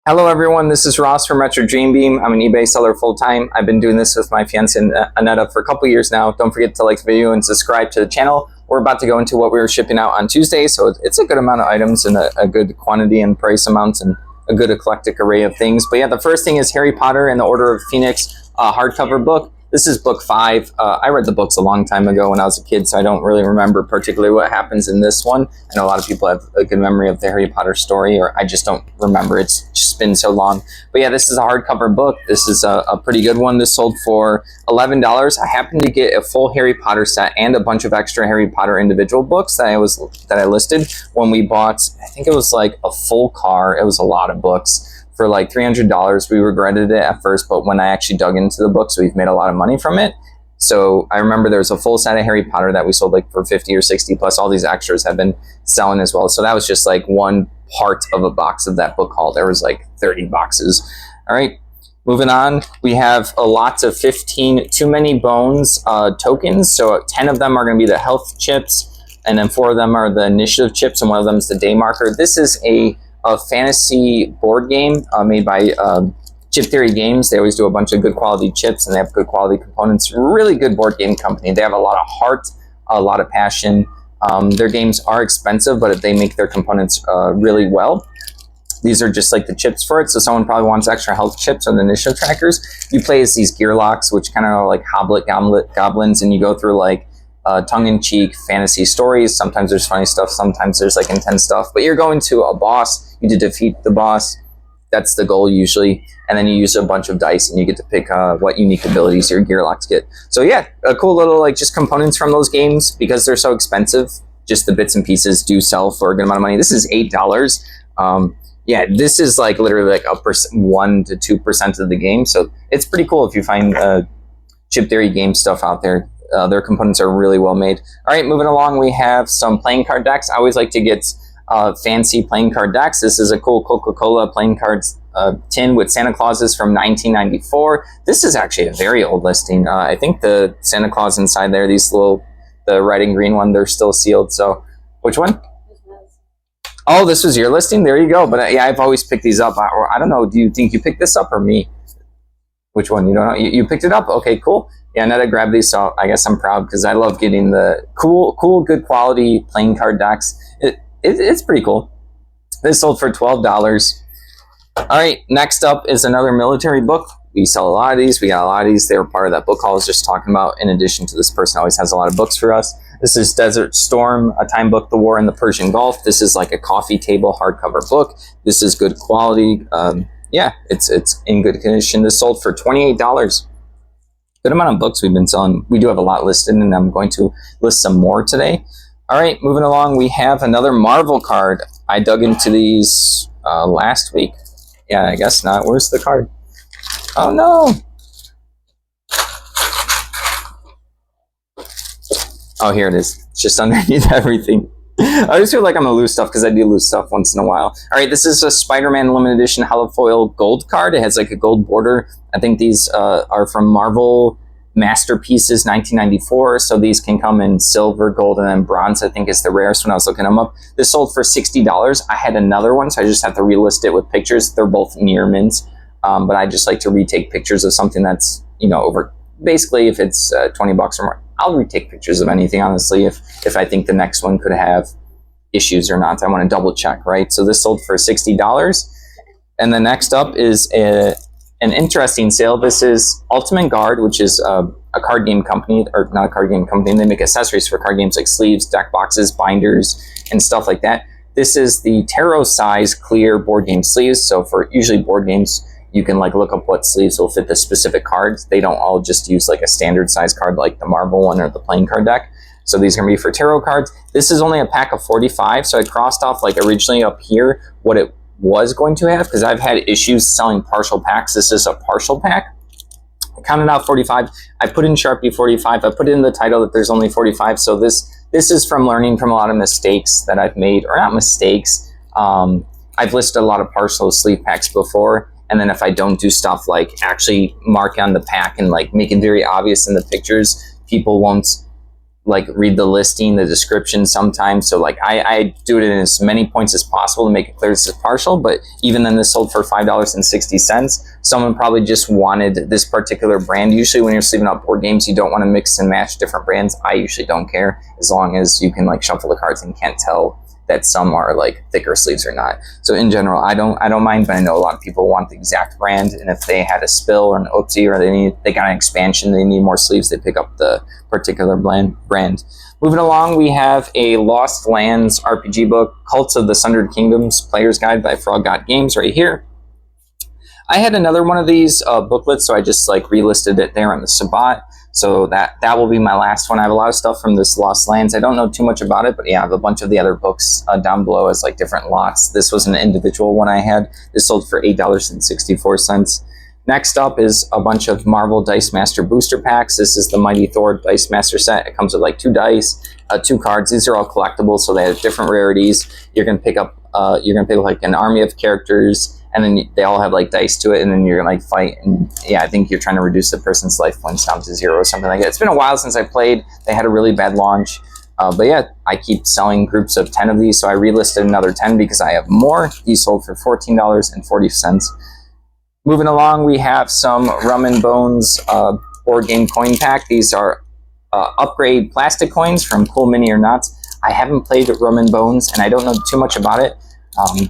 Hello everyone, this is Ross from Retro Dream Beam. I'm an eBay seller full-time. I've been doing this with my fiance Anetta for a couple years now. Don't forget to like the video and subscribe to the channel. We're about to go into what we were shipping out on Tuesday, so it's a good amount of items and a good quantity and price amounts and a good eclectic array of things. But yeah, the first thing is Harry Potter and the Order of Phoenix hardcover book. This is book 5. I read the books a long time ago when I was a kid, so I don't really remember particularly what happens in this one. I know a lot of people have a good memory of the Harry Potter story, or I just don't remember. It's just been so long. But yeah, this is a hardcover book. This is a pretty good one. This sold for $11. I happened to get a full Harry Potter set and a bunch of extra Harry Potter individual books that I listed when we bought. I think it was like a full car. It was a lot of books. For like $300. We regretted it at first, but when I actually dug into the books, we've made a lot of money from it. So I remember there was a full set of Harry Potter that we sold like for 50 or 60, plus all these extras have been selling as well. So that was just like one part of a box of that book haul. There was like 30 boxes. All right, moving on. We have lots of 15 Too Many Bones tokens. So 10 of them are going to be the health chips, and then 4 of them are the initiative chips, and one of them is the day marker. This is a fantasy board game made by Chip Theory Games. They always do a bunch of good quality chips, and they have good quality components. Really good board game company. They have a lot of heart, a lot of passion. Their games are expensive, but they make their components really well. These are just like the chips for it. So someone probably wants extra health chips or the initiative trackers. You play as these gearlocks, which kind of are like goblins, and you go through like tongue-in-cheek fantasy stories. Sometimes there's funny stuff, sometimes there's like intense stuff, but you're going to a boss. You need to defeat the boss. That's the goal usually, and then you use a bunch of dice and you get to pick what unique abilities your gearlocks get. So yeah, a cool little like just components from those games. Because they're so expensive, just the bits and pieces do sell for a good amount of money. This is $8. Yeah, this is like literally like 1 to 2% of the game, so it's pretty cool if you find Chip Theory game stuff out there. Their components are really well made. All right, moving along, we have some playing card decks. I always like to get fancy playing card decks. This is a cool Coca-Cola playing cards tin with Santa Clauses from 1994. This is actually a very old listing. I think the Santa Claus inside there, the red and green one, they're still sealed. So, which one? Oh, this was your listing? There you go. But yeah, I've always picked these up. I don't know, do you think you picked this up or me? Which one? You don't know? You picked it up? Okay, cool. Yeah, Netta grabbed these, so I guess I'm proud because I love getting the cool, good quality playing card decks. It's pretty cool. This sold for $12. All right, next up is another military book. We sell a lot of these. We got a lot of these. They were part of that book I was just talking about. In addition to, this person always has a lot of books for us. This is Desert Storm, a time book, The War in the Persian Gulf. This is like a coffee table hardcover book. This is good quality. Yeah, it's in good condition. This sold for $28. Good amount of books we've been selling. We do have a lot listed, and I'm going to list some more today. All right, moving along, we have another Marvel card. I dug into these last week. Yeah, I guess not. Where's the card? Oh, no. Oh, here it is. It's just underneath everything. I just feel like I'm going to lose stuff because I do lose stuff once in a while. All right, this is a Spider-Man limited edition holofoil gold card. It has like a gold border. I think these are from Marvel Masterpieces 1994. So these can come in silver, gold, and then bronze, I think is the rarest when I was looking them up. This sold for $60. I had another one, so I just have to relist it with pictures. They're both near mint, but I just like to retake pictures of something that's, you know, over. Basically, if it's 20 bucks or more, I'll retake pictures of anything, honestly, if I think the next one could have issues or not. I want to double check, right? So this sold for $60. And the next up is an interesting sale. This is Ultimate Guard, which is a card game company, or not a card game company. They make accessories for card games like sleeves, deck boxes, binders, and stuff like that. This is the tarot size clear board game sleeves. So for usually board games, you can like look up what sleeves will fit the specific cards. They don't all just use like a standard size card like the Marvel one or the playing card deck. So these are going to be for tarot cards. This is only a pack of 45. So I crossed off like originally up here what it was going to have, because I've had issues selling partial packs. This is a partial pack. I counted out 45. I put in Sharpie 45. I put in the title that there's only 45. So this is from learning from a lot of mistakes that I've made, or not mistakes. I've listed a lot of partial sleeve packs before. And then if I don't do stuff like actually mark on the pack and like make it very obvious in the pictures, people won't like read the listing, the description sometimes. So like I do it in as many points as possible to make it clear this is partial. But even then, this sold for $5.60. Someone probably just wanted this particular brand. Usually when you're sleeving out board games, you don't want to mix and match different brands. I usually don't care, as long as you can like shuffle the cards and can't tell that some are like thicker sleeves or not. So in general, I don't mind, but I know a lot of people want the exact brand, and if they had a spill or an oopsie, or they got an expansion, they need more sleeves, they pick up the particular brand. Moving along, we have a Lost Lands RPG book, Cults of the Sundered Kingdoms Player's Guide by Frog God Games, right here. I had another one of these booklets, so I just like relisted it there on the Sabbat. So that will be my last one. I have a lot of stuff from this Lost Lands. I don't know too much about it, but yeah, I have a bunch of the other books down below as like different lots. This was an individual one I had. This sold for $8.64. Next up is a bunch of Marvel Dice Master booster packs. This is the Mighty Thor Dice Master set. It comes with like 2 dice, 2 cards. These are all collectibles, so they have different rarities. You're gonna pick up like an army of characters, and then they all have like dice to it, and then you're gonna like fight. And yeah, I think you're trying to reduce the person's life points down to 0 or something like that. It's been a while since I played. They had a really bad launch. But yeah, I keep selling groups of 10 of these, so I relisted another 10 because I have more. These sold for $14.40. Moving along, we have some Rum and Bones board game coin pack. These are upgrade plastic coins from Cool Mini or Not. I haven't played Rum and Bones, and I don't know too much about it.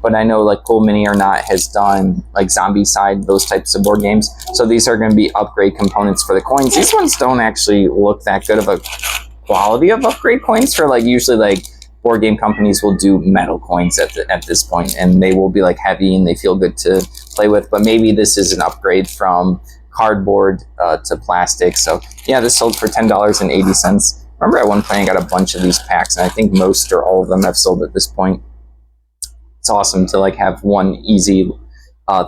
But I know like Cool Mini or Not has done like Zombie Side, those types of board games. So these are going to be upgrade components for the coins. These ones don't actually look that good of a quality of upgrade coins for like usually like board game companies will do metal coins at this point, and they will be like heavy and they feel good to play with. But maybe this is an upgrade from cardboard to plastic. So yeah, this sold for $10.80. Remember at one point I got a bunch of these packs, and I think most or all of them have sold at this point. It's awesome to like have one easy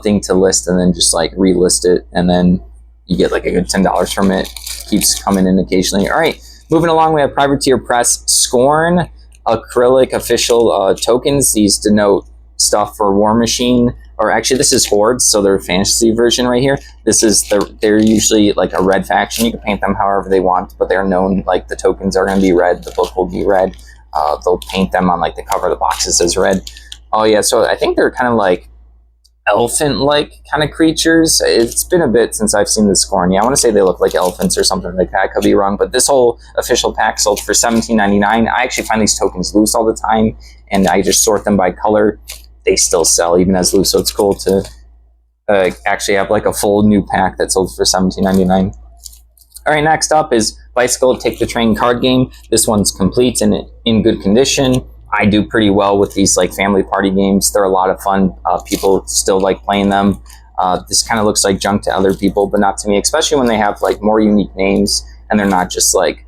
thing to list and then just like relist it, and then you get like a good $10 from it. Keeps coming in occasionally. All right, moving along, we have Privateer Press Scorn acrylic official tokens. These denote stuff for War Machine, or actually this is Hordes, so their fantasy version right here. This is they're usually like a red faction. You can paint them however they want, but they're known like the tokens are going to be red, the book will be red. They'll paint them on like the cover of the boxes as red. Oh yeah, so I think they're kind of like elephant-like kind of creatures. It's been a bit since I've seen the Scorn. Yeah, I want to say they look like elephants or something like that. I could be wrong, but this whole official pack sold for $17.99. I actually find these tokens loose all the time, and I just sort them by color. They still sell even as loose, so it's cool to actually have like a full new pack that sold for $17.99. All right, next up is Bicycle Take the Train card game. This one's complete and in good condition. I do pretty well with these like family party games. They're a lot of fun. People still like playing them. This kind of looks like junk to other people, but not to me, especially when they have like more unique names and they're not just like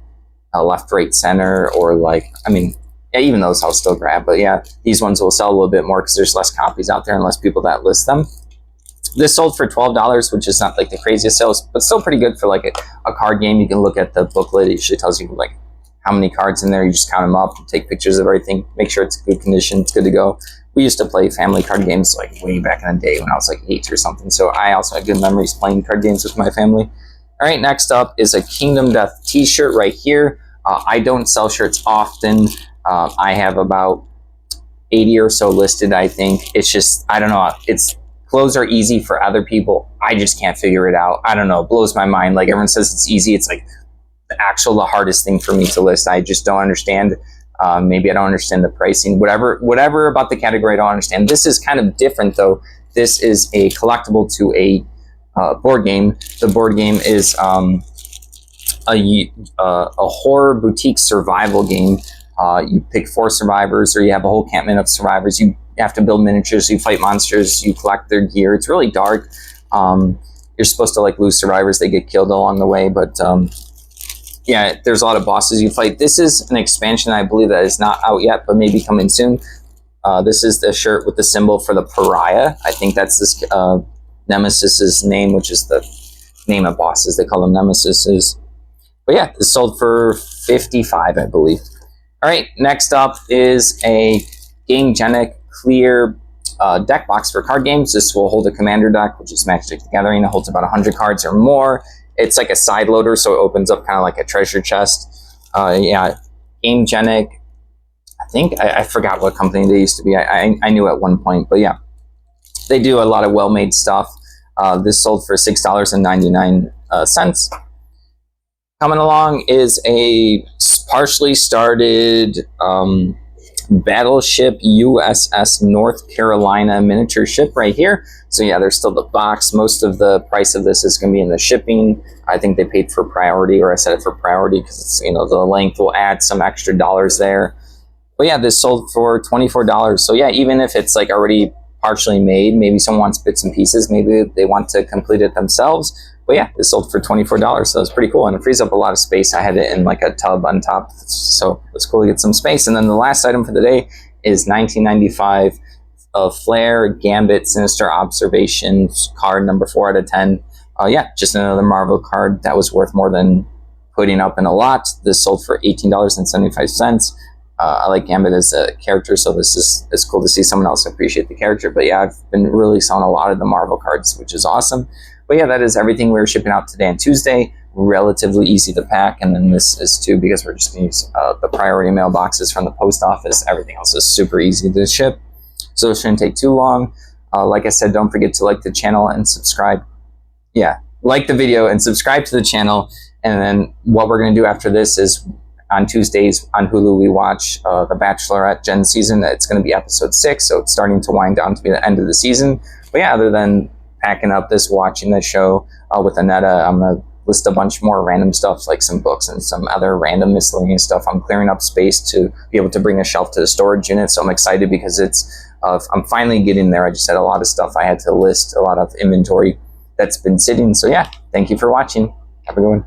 a left, right, center, or like, I mean, yeah, even those I'll still grab, but yeah, these ones will sell a little bit more because there's less copies out there and less people that list them. This sold for $12, which is not like the craziest sales, but still pretty good for like a card game. You can look at the booklet. It usually tells you like how many cards in there. You just count them up, take pictures of everything, make sure it's in good condition, it's good to go. We used to play family card games like way back in the day when I was like 8 or something, so I also have good memories playing card games with my family. All right, next up is a Kingdom Death t-shirt right here. I don't sell shirts often. I have about 80 or so listed, I think. It's just, I don't know, clothes are easy for other people. I just can't figure it out. I don't know, it blows my mind. Like everyone says it's easy, it's like the hardest thing for me to list. I just don't understand. Maybe I don't understand the pricing. Whatever about the category I don't understand. This is kind of different though. This is a collectible to a board game. The board game is a horror boutique survival game. You pick 4 survivors, or you have a whole campment of survivors. You have to build miniatures, you fight monsters, you collect their gear. It's really dark. You're supposed to like lose survivors, they get killed along the way, but yeah, there's a lot of bosses you fight. This is an expansion, I believe, that is not out yet, but maybe coming soon. This is the shirt with the symbol for the pariah. I think that's this Nemesis's name, which is the name of bosses. They call them Nemesises. But yeah, this sold for $55, I believe. All right, next up is a Gamegenic clear deck box for card games. This will hold a commander deck, which is Magic the Gathering. It holds about 100 cards or more. It's like a side loader, so it opens up kind of like a treasure chest. Yeah, Gamegenic. I think I forgot what company they used to be. I knew at one point, but yeah, they do a lot of well-made stuff. This sold for $6.99. Coming along is a partially started battleship USS North Carolina miniature ship right here. So yeah, there's still the box. Most of the price of this is going to be in the shipping. I think they paid for priority, or I set it for priority because it's, you know, the length will add some extra dollars there. But yeah, this sold for $24. So yeah, even if it's like already partially made, maybe someone wants bits and pieces, maybe they want to complete it themselves. But yeah, this sold for $24. So it's pretty cool. And it frees up a lot of space. I had it in like a tub on top. So it's cool to get some space. And then the last item for the day is 1995 Flair Gambit Sinister Observations card number 4 out of 10. Yeah, just another Marvel card that was worth more than putting up in a lot. This sold for $18.75. I like Gambit as a character, so this is it's cool to see someone else appreciate the character. But yeah, I've been really selling a lot of the Marvel cards, which is awesome. But yeah, that is everything we were shipping out today on Tuesday. Relatively easy to pack, and then this is too, because we're just going to use the priority mail boxes from the post office. Everything else is super easy to ship, so it shouldn't take too long. Like I said, don't forget to like the channel and subscribe. Yeah, like the video and subscribe to the channel. And then what we're going to do after this is, on Tuesdays on Hulu, we watch The Bachelorette Gen season. It's going to be episode 6, so it's starting to wind down to be the end of the season. But yeah, other than packing up this, watching the show with Aneta, I'm going to list a bunch more random stuff, like some books and some other random miscellaneous stuff. I'm clearing up space to be able to bring a shelf to the storage unit, so I'm excited because I'm finally getting there. I just had a lot of stuff I had to list, a lot of inventory that's been sitting. So yeah, thank you for watching. Have a good one.